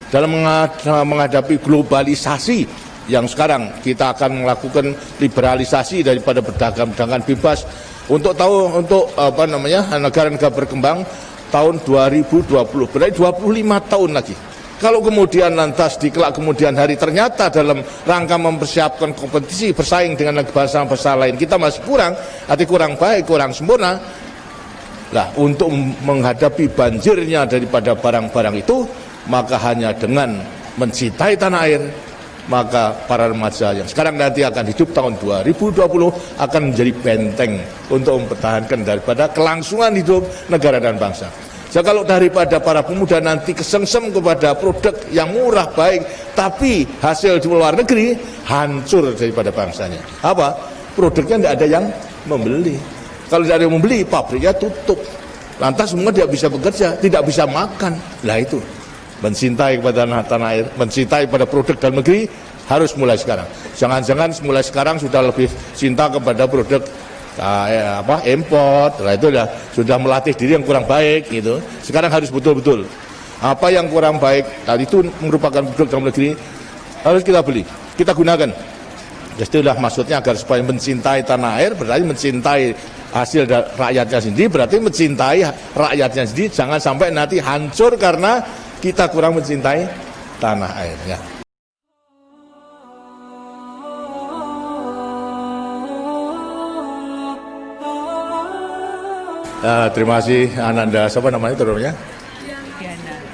dalam menghadapi globalisasi yang sekarang kita akan melakukan liberalisasi daripada perdagangan bebas untuk negara-negara berkembang tahun 2020, berarti 25 tahun lagi. Kalau kemudian lantas kelak kemudian hari ternyata dalam rangka mempersiapkan kompetisi bersaing dengan bangsa-bangsa lain kita masih kurang, arti kurang baik, kurang sempurna. Lah, untuk menghadapi banjirnya daripada barang-barang itu, maka hanya dengan mencintai tanah air, maka para remaja yang sekarang nanti akan hidup tahun 2020 akan menjadi benteng untuk mempertahankan daripada kelangsungan hidup negara dan bangsa. So, kalau daripada para pemuda nanti kesengsem kepada produk yang murah baik, tapi hasil di luar negeri hancur daripada bangsanya. Apa? Produknya tidak ada yang membeli. Kalau tidak ada yang membeli, pabriknya tutup. Lantas semua tidak bisa bekerja, tidak bisa makan. Lah itu, mencintai kepada tanah air, mencintai pada produk dalam negeri harus mulai sekarang. Jangan-jangan mulai sekarang sudah lebih cinta kepada produk import, lah itu sudah melatih diri yang kurang baik gitu. Sekarang harus betul-betul apa yang kurang baik tadi itu merupakan produk dalam negeri harus kita beli, kita gunakan. Itulah maksudnya agar supaya mencintai tanah air berarti mencintai hasil rakyatnya sendiri, berarti mencintai rakyatnya sendiri. Jangan sampai nanti hancur karena kita kurang mencintai tanah airnya. Terima kasih Ananda, siapa namanya terusnya?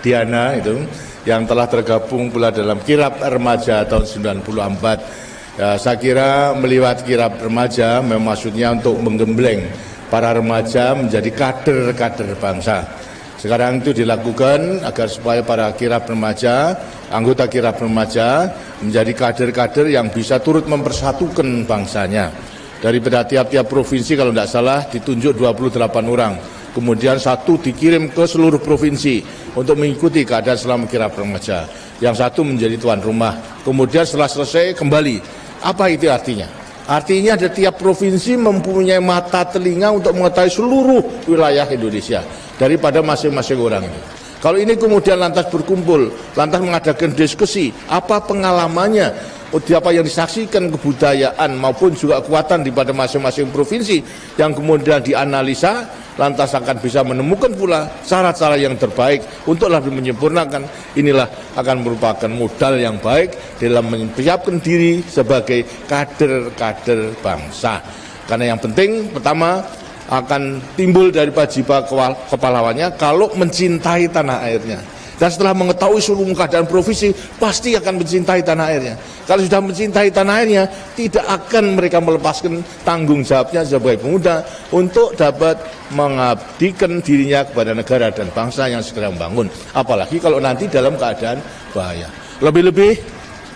Diana itu yang telah tergabung pula dalam kirab remaja tahun 94. Saya kira melihat kirab remaja memang maksudnya untuk menggembleng para remaja menjadi kader-kader bangsa. Sekarang itu dilakukan agar supaya para kirab remaja, anggota kirab remaja menjadi kader-kader yang bisa turut mempersatukan bangsanya. Daripada tiap-tiap provinsi kalau tidak salah ditunjuk 28 orang. Kemudian satu dikirim ke seluruh provinsi untuk mengikuti keadaan selama kirab remaja. Yang satu menjadi tuan rumah. Kemudian setelah selesai kembali. Apa itu artinya? Artinya ada tiap provinsi mempunyai mata telinga untuk mengetahui seluruh wilayah Indonesia daripada masing-masing orang itu. Kalau ini kemudian lantas berkumpul, lantas mengadakan diskusi, apa pengalamannya, apa yang disaksikan kebudayaan maupun juga kekuatan daripada masing-masing provinsi yang kemudian dianalisa, lantas akan bisa menemukan pula cara-cara yang terbaik untuk lebih menyempurnakan. Inilah akan merupakan modal yang baik dalam mempersiapkan diri sebagai kader-kader bangsa. Karena yang penting pertama akan timbul dari jiwa kepahlawannya kalau mencintai tanah airnya. Dan setelah mengetahui seluruh keadaan provinsi, pasti akan mencintai tanah airnya. Kalau sudah mencintai tanah airnya, tidak akan mereka melepaskan tanggung jawabnya sebagai pemuda untuk dapat mengabdikan dirinya kepada negara dan bangsa yang segera membangun. Apalagi kalau nanti dalam keadaan bahaya. Lebih-lebih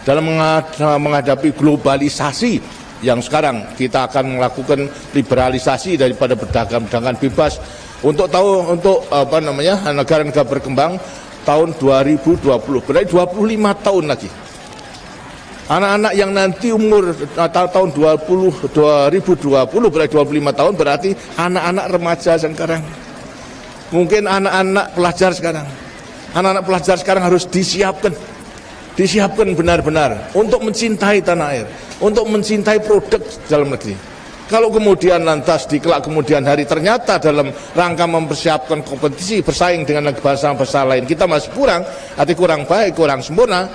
dalam menghadapi globalisasi yang sekarang kita akan melakukan liberalisasi daripada perdagangan bebas untuk negara-negara berkembang tahun 2020, berarti 25 tahun lagi. Anak-anak yang nanti umur tahun 2020 berarti 25 tahun, berarti anak-anak remaja sekarang. Mungkin anak-anak pelajar sekarang. Anak-anak pelajar sekarang harus disiapkan benar-benar untuk mencintai tanah air, untuk mencintai produk dalam negeri. Kalau kemudian lantas kelak kemudian hari ternyata dalam rangka mempersiapkan kompetisi bersaing dengan bangsa-bangsa lain kita masih kurang, arti kurang baik, kurang sempurna.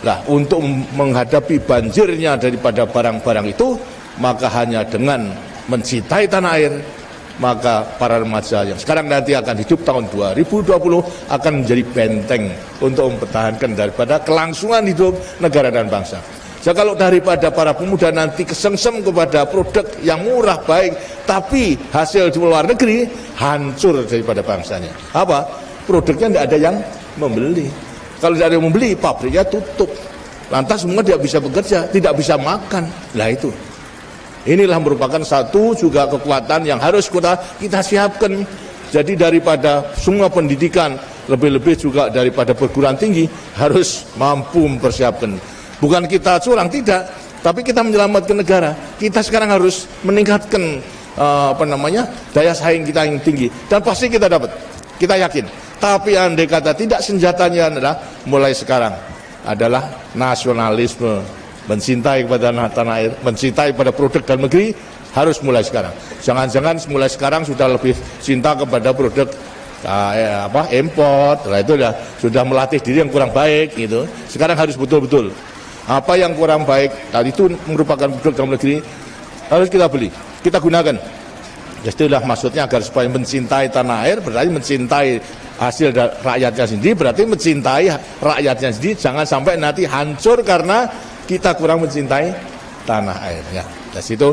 Lah, untuk menghadapi banjirnya daripada barang-barang itu, maka hanya dengan mencintai tanah air, maka para remaja yang sekarang nanti akan hidup tahun 2020 akan menjadi benteng untuk mempertahankan daripada kelangsungan hidup negara dan bangsa. So, kalau daripada para pemuda nanti kesengsem kepada produk yang murah baik, tapi hasil di luar negeri hancur daripada bangsanya. Apa? Produknya tidak ada yang membeli. Kalau tidak ada yang membeli, pabriknya tutup. Lantas semua tidak bisa bekerja, tidak bisa makan. Lah itu. Inilah merupakan satu juga kekuatan yang harus kita siapkan. Jadi daripada semua pendidikan, lebih-lebih juga daripada perguruan tinggi harus mampu mempersiapkan. Bukan kita curang, tidak, tapi kita menyelamatkan negara. Kita sekarang harus meningkatkan daya saing kita yang tinggi, dan pasti kita dapat. Kita yakin Tapi andai kata tidak, senjatanya adalah mulai sekarang adalah nasionalisme, mencintai kepada tanah air, mencintai pada produk dalam negeri, harus mulai sekarang. Jangan-jangan mulai sekarang sudah lebih cinta kepada produk import, itu sudah melatih diri yang kurang baik gitu. Sekarang harus betul-betul apa yang kurang baik tadi itu merupakan produk dalam negeri, harus kita beli, kita gunakan. Itulah maksudnya, agar supaya mencintai tanah air berarti mencintai hasil rakyatnya sendiri, berarti mencintai rakyatnya sendiri. Jangan sampai nanti hancur karena kita kurang mencintai tanah airnya. Dari situ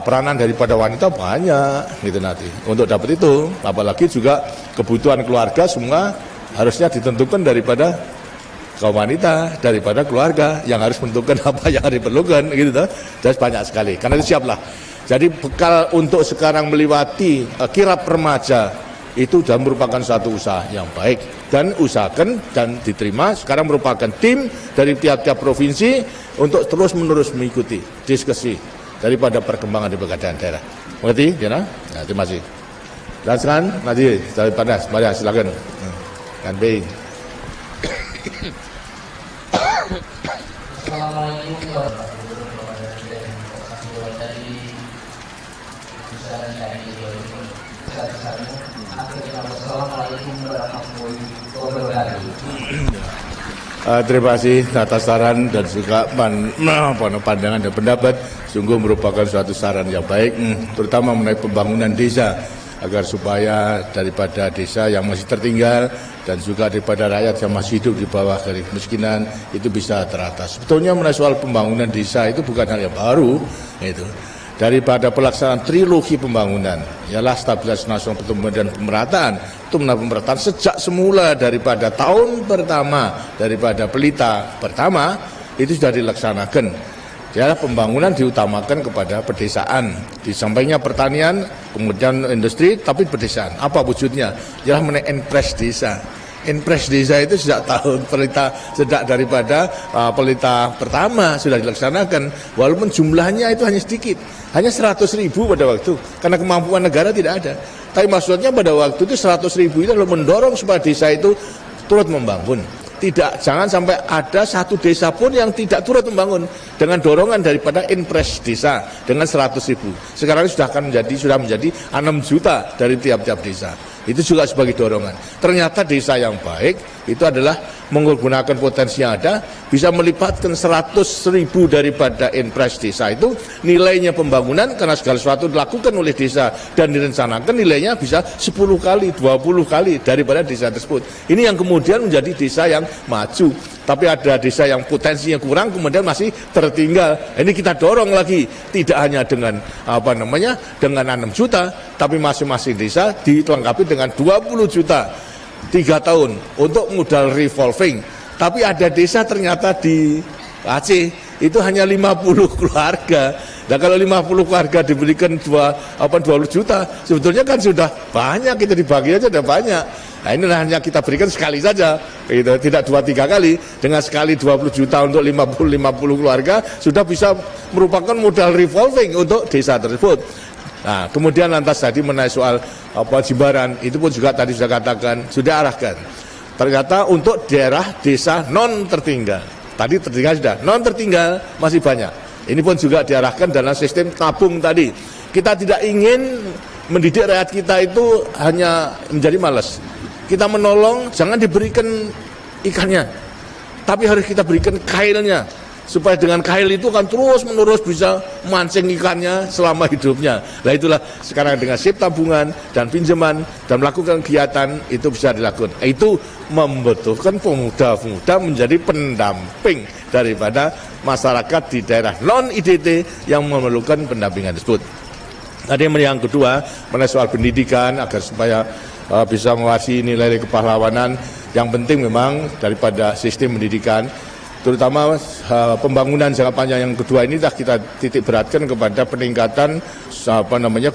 peranan daripada wanita banyak gitu nanti untuk dapat itu. Apalagi juga kebutuhan keluarga semua harusnya ditentukan daripada kaum wanita, daripada keluarga yang harus menentukan apa yang diperlukan gitu. Dan banyak sekali. Karena itu siaplah. Jadi bekal untuk sekarang melewati kirap remaja itu sudah merupakan satu usaha yang baik, dan usahakan dan diterima. Sekarang merupakan tim dari tiap-tiap provinsi untuk terus-menerus mengikuti diskusi daripada perkembangan di pegadaian daerah. Mengerti, Diana? Nah, terima kasih. Dan sekarang nanti daripada Maria silakan. Kan B. Assalamualaikum warahmatullahi Terima kasih atas saran dan juga pandangan dan pendapat. Sungguh merupakan suatu saran yang baik, terutama mengenai pembangunan desa, agar supaya daripada desa yang masih tertinggal dan juga daripada rakyat yang masih hidup di bawah garis kemiskinan itu bisa teratas. Sebetulnya mengenai soal pembangunan desa itu bukan hal yang baru, itu daripada pelaksanaan trilogi pembangunan, ialah stabilitas nasional, pertumbuhan dan pemerataan. Itu pemerataan sejak semula daripada tahun pertama daripada pelita pertama itu sudah dilaksanakan. Ialah pembangunan diutamakan kepada pedesaan, di sampingnya pertanian, kemudian industri, tapi pedesaan. Apa wujudnya? Ialah mengenai Enpres desa. Enpres desa itu sejak tahun sejak daripada pelita pertama sudah dilaksanakan, walaupun jumlahnya itu hanya sedikit, hanya 100.000 pada waktu, karena kemampuan negara tidak ada. Tapi maksudnya pada waktu itu 100.000 itu adalah mendorong supaya desa itu turut membangun. Jangan sampai ada satu desa pun yang tidak turut membangun dengan dorongan daripada Enpres desa dengan 100.000. Sekarang sudah menjadi 6 juta dari tiap-tiap desa. Itu juga sebagai dorongan. Ternyata desa yang baik itu adalah menggunakan potensi yang ada, bisa melibatkan 100.000 daripada Enpres desa itu, nilainya pembangunan karena segala sesuatu dilakukan oleh desa dan direncanakan, nilainya bisa 10 kali, 20 kali daripada desa tersebut. Ini yang kemudian menjadi desa yang maju. Tapi ada desa yang potensinya kurang kemudian masih tertinggal. Ini kita dorong lagi, tidak hanya dengan dengan 6 juta, tapi masing-masing desa dilengkapi dengan 20 juta 3 tahun untuk modal revolving. Tapi ada desa ternyata di Aceh itu hanya 50 keluarga. Nah kalau 50 keluarga diberikan 20 juta, sebetulnya kan sudah banyak, kita dibagi aja sudah banyak. Nah ini hanya kita berikan sekali saja, gitu. Tidak 2-3 kali. Dengan sekali 20 juta untuk 50 keluarga sudah bisa merupakan modal revolving untuk desa tersebut. Nah kemudian lantas tadi mengenai soal Jimbaran, itu pun juga tadi sudah katakan, sudah arahkan. Ternyata untuk daerah desa non tertinggal, tadi tertinggal sudah, non tertinggal masih banyak. Ini pun juga diarahkan dalam sistem tabung tadi. Kita tidak ingin mendidik rakyat kita itu hanya menjadi malas. Kita menolong, jangan diberikan ikannya, tapi harus kita berikan kailnya, supaya dengan kail itu kan terus-menerus bisa mancing ikannya selama hidupnya. Nah itulah sekarang dengan sip tabungan dan pinjaman dan melakukan kegiatan itu bisa dilakukan. Itu membutuhkan pemuda-pemuda menjadi pendamping daripada masyarakat di daerah non-IDT yang memerlukan pendampingan tersebut. Tadi yang kedua mengenai soal pendidikan agar supaya bisa mewasi nilai kepahlawanan. Yang penting memang daripada sistem pendidikan, terutama pembangunan jangka panjang yang kedua ini dah kita titik beratkan kepada peningkatan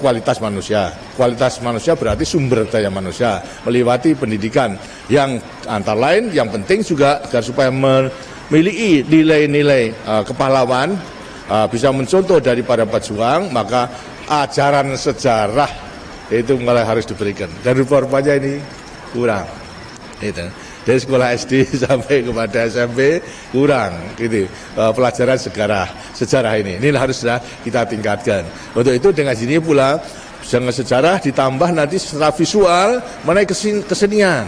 kualitas manusia. Kualitas manusia berarti sumber daya manusia melewati pendidikan yang antara lain yang penting juga agar supaya memiliki nilai-nilai kepahlawan, bisa mencontoh daripada pejuang, maka ajaran sejarah itu mulai harus diberikan. Dan rupanya ini kurang. Itu. Dari sekolah SD sampai kepada SMP kurang gitu. Pelajaran sejarah ini haruslah kita tingkatkan. Untuk itu dengan sini pula dengan sejarah ditambah nanti secara visual mengenai kesenian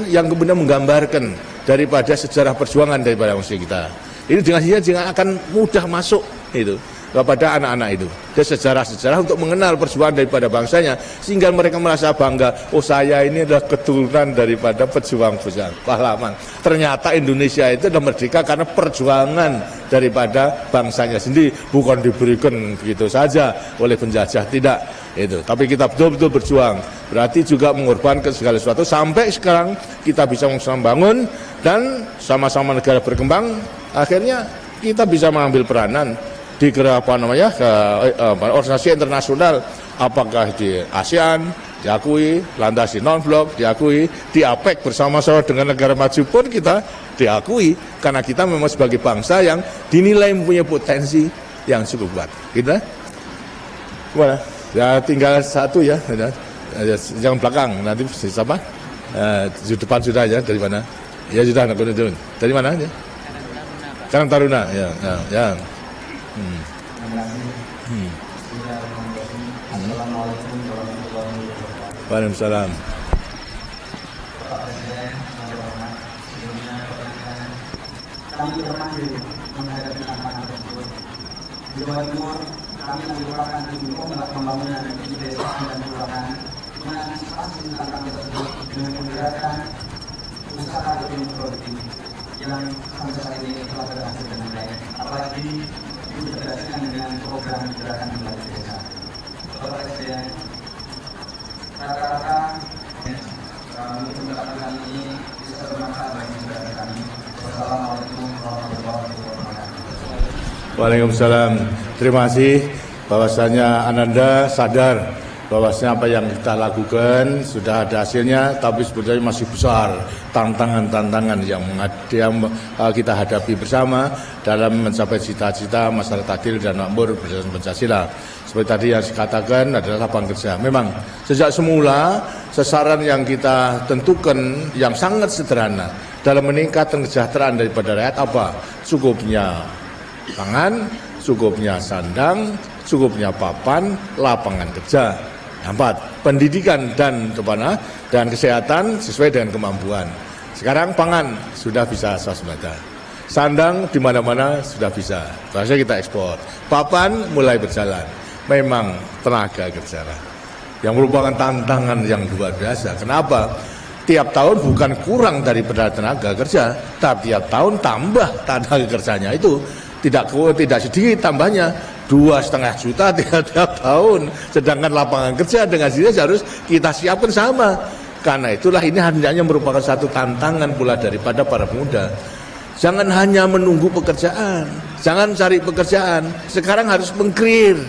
yang kemudian menggambarkan daripada sejarah perjuangan daripada bangsa kita. Ini dengan sini juga akan mudah masuk itu kepada anak-anak itu. Dan sejarah-sejarah untuk mengenal perjuangan daripada bangsanya sehingga mereka merasa bangga, oh saya ini adalah keturunan daripada pejuang pahlawan. Ternyata Indonesia itu adalah merdeka karena perjuangan daripada bangsanya sendiri, bukan diberikan begitu saja oleh penjajah, tidak itu. Tapi kita betul-betul berjuang, berarti juga mengorbankan segala sesuatu sampai sekarang kita bisa membangun dan sama-sama negara berkembang, akhirnya kita bisa mengambil peranan di organisasi internasional, apakah di ASEAN diakui, lantas di non-blok diakui, di APEC bersama-sama dengan negara maju pun kita diakui karena kita memang sebagai bangsa yang dinilai mempunyai potensi yang cukup kuat. Gitu. Gimana? Ya tinggal satu ya, yang belakang nanti siapa? Di depan sudah ya, dari mana? Ya sudah, dari mana ya? Karang Taruna, ya. Waalaikumsalam. Kami berhasil menghadapi tantangan tersebut. Di Jawa Timur, kami merupakan tim pembangunan di desa dan kelurahan mengantisipasi tantangan tersebut dengan menggerakkan usaha lebih produktif yang sampai saat ini telah berhasil dengan baik. Apalagi diberdasarkan dengan program gerakan kembali desa. Bapak Presiden, rata-rata untuk mendapatkan kami ini bisa bermanfaat bagi negara kami. Wassalamualaikum warahmatullahi wabarakatuh. Waalaikumsalam. Terima kasih bahwasanya Ananda sadar bahwasanya apa yang kita lakukan sudah ada hasilnya, tapi sebetulnya masih besar tantangan-tantangan yang kita hadapi bersama dalam mencapai cita-cita masyarakat adil dan makmur berdasarkan Pancasila. Seperti tadi yang saya katakan adalah lapangan kerja. Memang sejak semula sasaran yang kita tentukan yang sangat sederhana dalam meningkatkan kesejahteraan daripada rakyat apa? Cukupnya pangan, cukupnya sandang, cukupnya papan, lapangan kerja. 4. Pendidikan dan kesehatan sesuai dengan kemampuan. Sekarang pangan sudah bisa swasembada. Sandang di mana-mana sudah bisa. Bahasa kita ekspor. Papan mulai berjalan. Memang tenaga kerja yang merupakan tantangan yang luar biasa. Kenapa? Tiap tahun bukan kurang daripada tenaga kerja, tapi tiap tahun tambah tenaga kerjanya itu tidak sedikit tambahnya. 2,5 juta tiap tahun, sedangkan lapangan kerja dengan sini harus kita siapkan sama. Karena itulah ini hendaknya merupakan satu tantangan pula daripada para pemuda. Jangan hanya menunggu pekerjaan, jangan cari pekerjaan. Sekarang harus meng-create,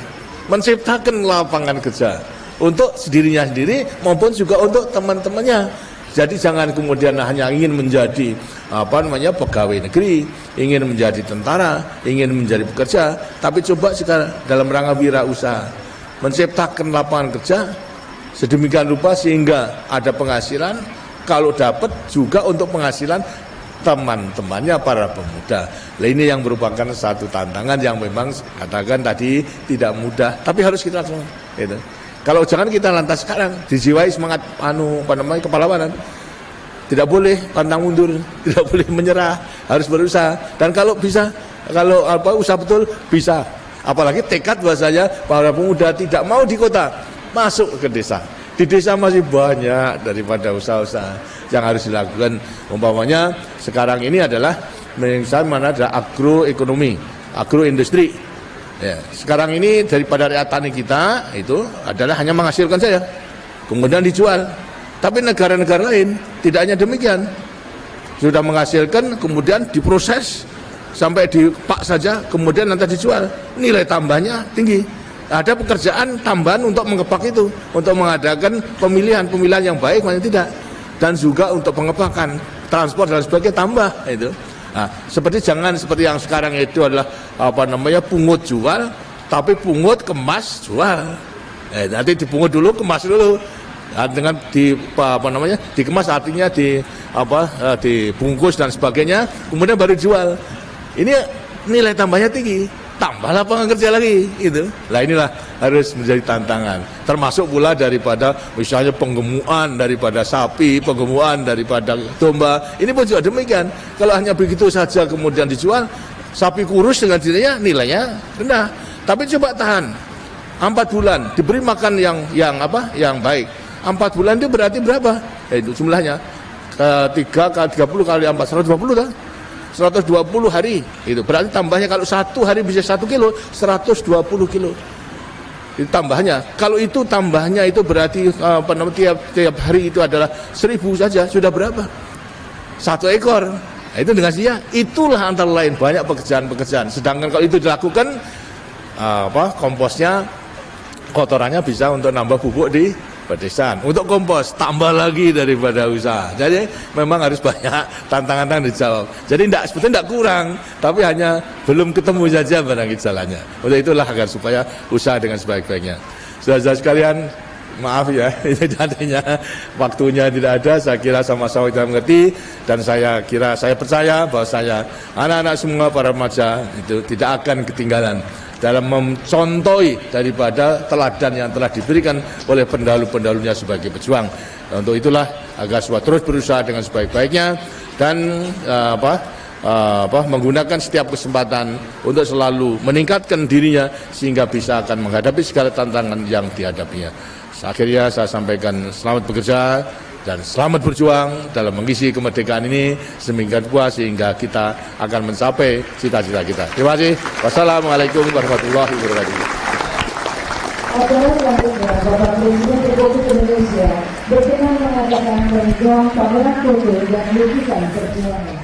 menciptakan lapangan kerja untuk dirinya sendiri maupun juga untuk teman-temannya. Jadi jangan kemudian hanya ingin menjadi pegawai negeri, ingin menjadi tentara, ingin menjadi pekerja, tapi coba sekarang dalam rangka wirausaha menciptakan lapangan kerja sedemikian rupa sehingga ada penghasilan, kalau dapat juga untuk penghasilan teman-temannya para pemuda. Nah, ini yang merupakan satu tantangan yang memang katakan tadi tidak mudah, tapi harus kita lakukan. Gitu. Kalau jangan kita lantas sekarang dijiwai semangat kepahlawanan. Tidak boleh pantang mundur, tidak boleh menyerah, harus berusaha. Dan kalau bisa, kalau usaha betul bisa. Apalagi tekad bahasanya para pemuda tidak mau di kota, masuk ke desa. Di desa masih banyak daripada usaha-usaha yang harus dilakukan. Umpamanya sekarang ini adalah mana ada agroekonomi, agroindustri. Ya, sekarang ini daripada rakyat tani kita itu adalah hanya menghasilkan saja, kemudian dijual. Tapi negara-negara lain tidak hanya demikian, sudah menghasilkan kemudian diproses sampai dipak saja, kemudian nanti dijual. Nilai tambahnya tinggi. Ada pekerjaan tambahan untuk mengepak itu, untuk mengadakan pemilihan yang baik, mana tidak, dan juga untuk pengepakan, transport dan sebagainya tambah itu. Nah, jangan seperti yang sekarang itu adalah pungut jual, tapi pungut kemas jual. Nanti dipungut dulu, kemas dulu. dengan dikemas artinya dibungkus dan sebagainya, kemudian baru jual. Ini nilai tambahnya tinggi, tambah lapangan kerja lagi itu. Nah inilah harus menjadi tantangan, termasuk pula daripada misalnya penggemukan daripada sapi, penggemukan daripada domba, ini pun juga demikian. Kalau hanya begitu saja kemudian dijual, sapi kurus dengan dirinya nilainya rendah. Tapi coba tahan 4 bulan, diberi makan yang baik. 4 bulan itu berarti berapa? Itu jumlahnya 30 kali 4, 120 kan? 120 hari itu berarti tambahnya kalau 1 hari bisa 1 kilo, 120 kilo itu tambahnya. Kalau itu tambahnya itu berarti tiap hari itu adalah 1000 saja, sudah berapa? 1 ekor. Nah, itu dengan sia. Itulah antara lain banyak pekerjaan. Sedangkan kalau itu dilakukan komposnya, kotorannya bisa untuk nambah pupuk di pedesaan. Untuk kompos tambah lagi daripada usaha. Jadi memang harus banyak tantangan dijawab. Jadi sebetulnya tidak kurang, tapi hanya belum ketemu saja barang jalannya. Untuk itulah agar supaya usaha dengan sebaik-baiknya. Saudara-saudara sekalian, maaf ya, ini artinya waktunya tidak ada. Saya kira sama-sama kita mengerti, dan saya percaya bahwa anak-anak semua para remaja itu tidak akan ketinggalan dalam mencontohi daripada teladan yang telah diberikan oleh pendahulu-pendahulunya sebagai pejuang. Untuk itulah agar semua terus berusaha dengan sebaik-baiknya dan menggunakan setiap kesempatan untuk selalu meningkatkan dirinya sehingga bisa akan menghadapi segala tantangan yang dihadapinya. Akhirnya saya sampaikan selamat bekerja dan selamat berjuang dalam mengisi kemerdekaan ini semingguan puas sehingga kita akan mencapai cita-cita kita. Terima kasih. Wassalamualaikum warahmatullahi wabarakatuh. Acara selanjutnya, Bapak Presiden Republik Indonesia berkenan mengadakan penjual pameran foto dan lukisan perjuangan.